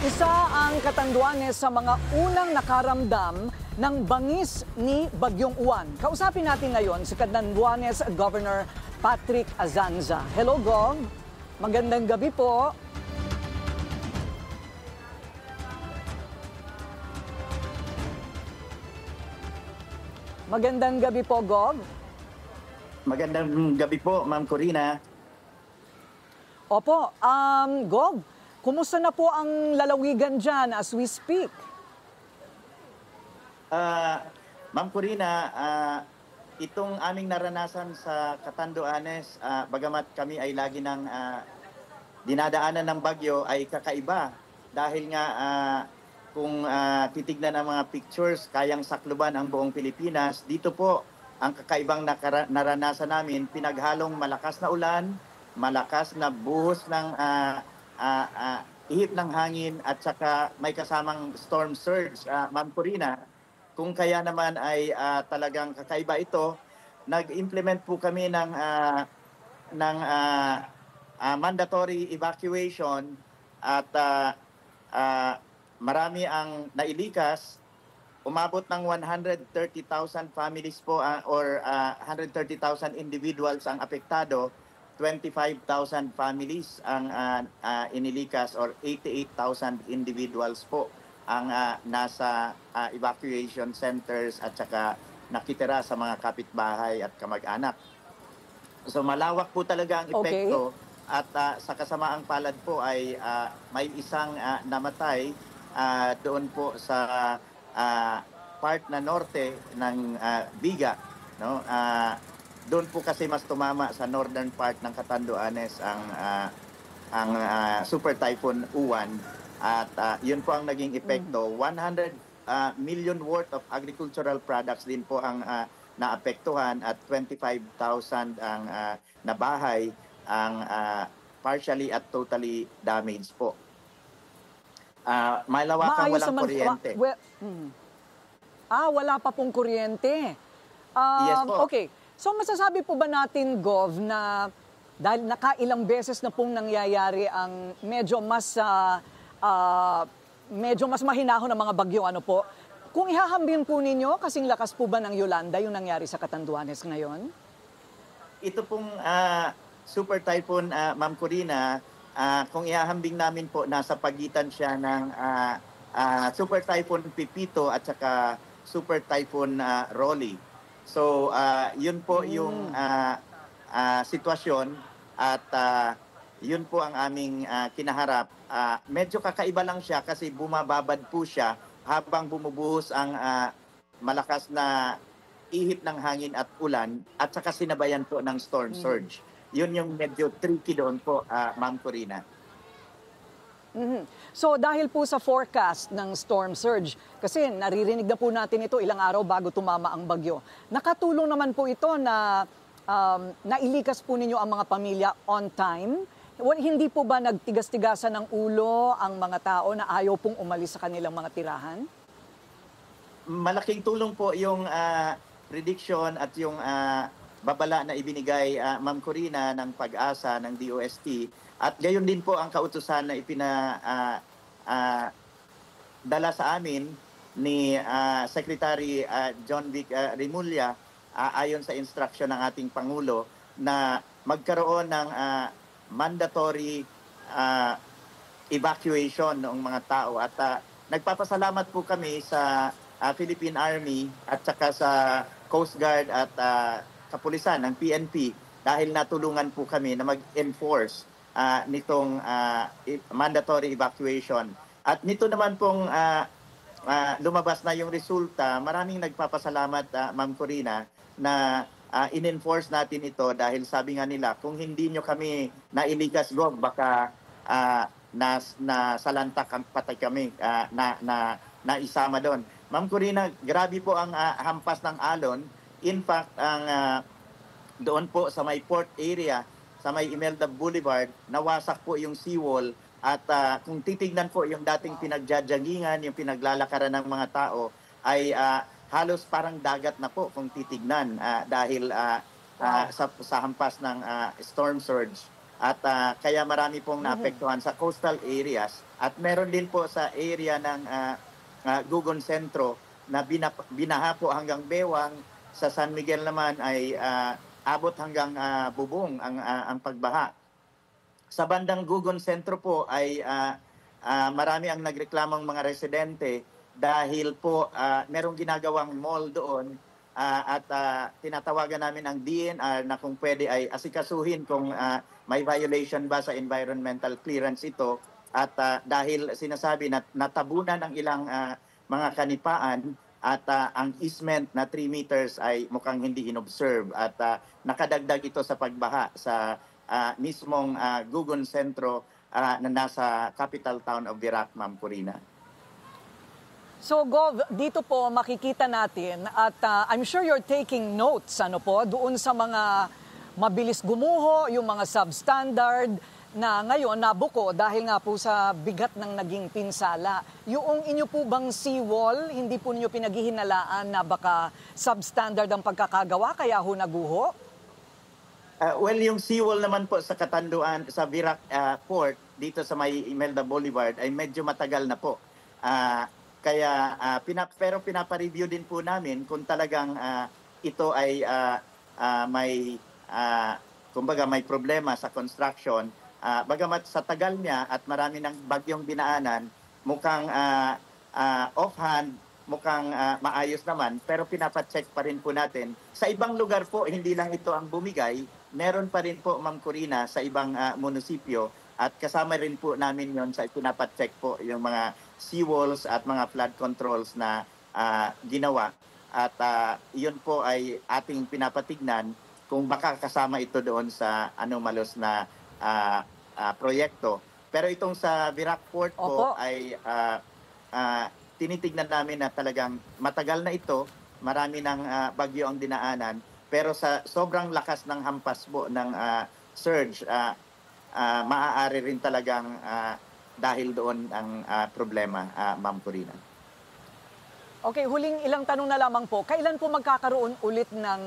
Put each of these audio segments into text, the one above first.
Isa ang Catanduanes sa mga unang nakaramdam ng bangis ni Bagyong Uwan. Kausapin natin ngayon si Catanduanes Governor Patrick Azanza. Hello, Gov. Magandang gabi po. Magandang gabi po, Gov. Magandang gabi po, Ma'am Corina. Opo, Gov, kumusta na po ang lalawigan dyan as we speak? Ma'am Corina, itong aming naranasan sa Catanduanes, bagamat kami ay lagi ng dinadaanan ng bagyo, ay kakaiba. Dahil nga kung titignan ang mga pictures, kayang sakluban ang buong Pilipinas. Dito po, ang kakaibang naranasan namin, pinaghalong malakas na ulan, malakas na buhos ng ihip ng hangin at saka may kasamang storm surge, Ma'am Corina. Kung kaya naman ay talagang kakaiba ito, nag-implement po kami ng mandatory evacuation at marami ang nailikas. Umabot ng 130,000 families po or 130,000 individuals ang apektado. 25,000 families ang inilikas or 88,000 individuals po ang nasa evacuation centers at saka nakitira sa mga kapitbahay at kamag-anak. So malawak po talaga ang epekto. At sa kasamaang palad po ay may isang namatay doon po sa part na norte ng Biga, no? Doon po kasi mas tumama sa northern part ng Catanduanes ang Super Typhoon Uwan at yun po ang naging epekto. 100 million worth of agricultural products din po ang naapektuhan at 25,000 ang nabahay, ang partially at totally damaged po. Malawakang walang kuryente. Wala pa pong kuryente. Yes po. Okay. So masasabi po ba natin, Gov, na dahil nakailang beses na pong nangyayari ang medyo mas mahinahon ng mga bagyo, ano po? Kung ihahambing po ninyo, kasing lakas po ba ng Yolanda yung nangyari sa Catanduanes ngayon? Ito pong Super Typhoon, Ma'am Corina, kung ihahambing namin po, nasa pagitan siya ng Super Typhoon Pipito at saka Super Typhoon Rolly. So, yun po yung sitwasyon at yun po ang aming kinaharap. Medyo kakaiba lang siya kasi bumababad po siya habang bumubuhos ang malakas na ihip ng hangin at ulan at saka sinabayan po ng storm surge. Yun yung medyo tricky doon po, Ma'am Corina. So dahil po sa forecast ng storm surge, kasi naririnig na po natin ito ilang araw bago tumama ang bagyo, nakatulong naman po ito na nailikas po ninyo ang mga pamilya on time? Hindi po ba nagtigas-tigasan ng ulo ang mga tao na ayaw pong umalis sa kanilang mga tirahan? Malaking tulong po yung prediction at yung babala na ibinigay, Ma'am Corina, ng Pag-asa ng DOST. At gayon din po ang kautusan na dala sa amin ni Secretary John Vic Remulla ayon sa instruction ng ating Pangulo na magkaroon ng mandatory evacuation ng mga tao. At nagpapasalamat po kami sa Philippine Army at saka sa Coast Guard at kapulisan ng PNP dahil natulungan po kami na mag-enforce nitong mandatory evacuation. At nito naman pong lumabas na yung resulta, maraming nagpapasalamat, Ma'am Corina, na in-enforce natin ito dahil sabi nga nila, kung hindi nyo kami nailikas, Gov, baka nasalantak ang patay kami, naisama doon. Ma'am Corina, grabe po ang hampas ng alon. In fact, doon po sa may port area, sa may Imelda Boulevard, nawasak po yung seawall at kung titignan po yung dating pinagjajagingan, yung pinaglalakaran ng mga tao, ay halos parang dagat na po kung titignan dahil sa hampas ng storm surge. at kaya marami pong naapektuhan sa coastal areas at meron din po sa area ng Gugon Centro na binaha po hanggang bewang. Sa San Miguel naman ay abot hanggang bubong ang pagbaha. Sa bandang Gugon Centro po ay marami ang nagreklamong mga residente dahil po merong ginagawang mall doon at tinatawagan namin ang DNR na kung pwede ay asikasuhin kung may violation ba sa environmental clearance ito at dahil sinasabi na natabunan ang ilang mga kanipaan at ang easement na 3 meters ay mukhang hindi inobserve at nakadagdag ito sa pagbaha sa mismong Gugon Centro na nasa capital town of Virac, Ma'am Corina. So Gov, dito po makikita natin at I'm sure you're taking notes doon sa mga mabilis gumuho, yung mga substandard na ngayon nabuko dahil nga po sa bigat ng naging pinsala. Yung inyo po bang seawall, hindi po niyo pinaghihinalaan na baka substandard ang pagkakagawa kaya ho naguho? Well, yung seawall naman po sa Katanduan, sa Virac Port, dito sa may Imelda Boulevard, ay medyo matagal na po. Pero pinapa-review din po namin kung talagang ito ay kumbaga may problema sa construction. Bagamat sa tagal niya at marami ng bagyong dinaanan, mukhang offhand, mukhang maayos naman, pero pinapacheck pa rin po natin. Sa ibang lugar po, hindi lang ito ang bumigay, meron pa rin po, Ma'am Corina, sa ibang munisipyo at kasama rin po namin yon sa pinapacheck po yung mga seawalls at mga flood controls na ginawa. At yun po ay ating pinapatignan kung baka kasama ito doon sa anomalous na proyekto. Pero itong sa Virac Port po ay tinitignan namin na talagang matagal na ito, marami ng bagyo ang dinaanan, pero sa sobrang lakas ng hampas po ng surge, maaari rin talagang dahil doon ang problema, Ma'am Corina. Okay, huling ilang tanong na lamang po. Kailan po magkakaroon ulit ng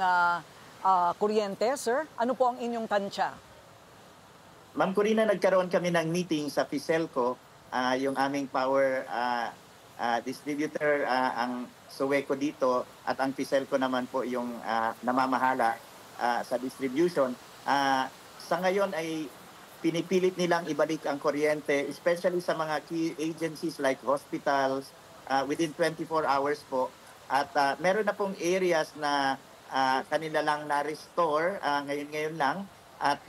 kuryente, sir? Ano po ang inyong tansya? Ma'am Corina, nagkaroon kami ng meeting sa Fiselco, yung aming power distributor, ang Soweco dito, at ang Fiselco naman po yung namamahala sa distribution. Sa ngayon ay pinipilit nilang ibalik ang kuryente, especially sa mga key agencies like hospitals, within 24 hours po. At meron na pong areas na kanila lang na-restore ngayon lang. At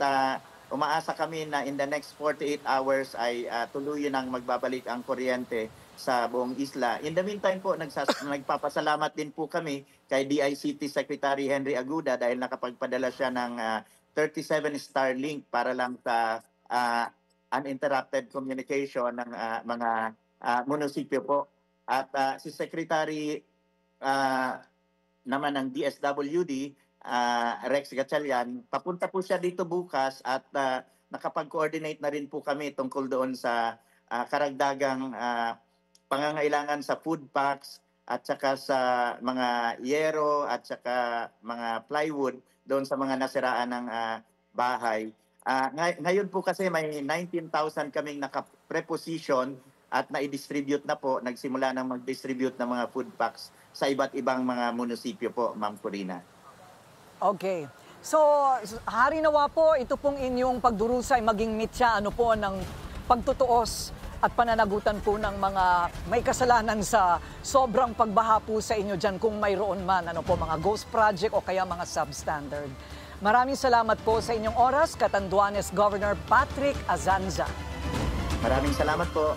umaasa kami na in the next 48 hours ay tuluyan ang magbabalik ang kuryente sa buong isla. In the meantime po, nagpapasalamat din po kami kay DICT Secretary Henry Aguda dahil nakapagpadala siya ng 37 Starlink para lang sa uninterrupted communication ng mga munisipyo po. At si Secretary naman ng DSWD, Rex Gatchalian, papunta po siya dito bukas at nakapag-coordinate na rin po kami tungkol doon sa karagdagang pangangailangan sa food packs at saka sa mga yero at saka mga plywood doon sa mga nasiraan ng bahay. Ngayon po kasi may 19,000 kaming naka-preposition at na-distribute na po, nagsimula na mag-distribute ng mga food packs sa iba't ibang mga munisipyo po, Ma'am Corina. Okay. So, hari nawa po, ito pong inyong pagdurusa ay maging mitya ng pagtutuos at pananagutan po ng mga may kasalanan sa sobrang pagbaha po sa inyo dyan kung mayroon man, mga ghost project o kaya mga substandard. Maraming salamat po sa inyong oras, Catanduanes Governor Patrick Azanza. Maraming salamat po.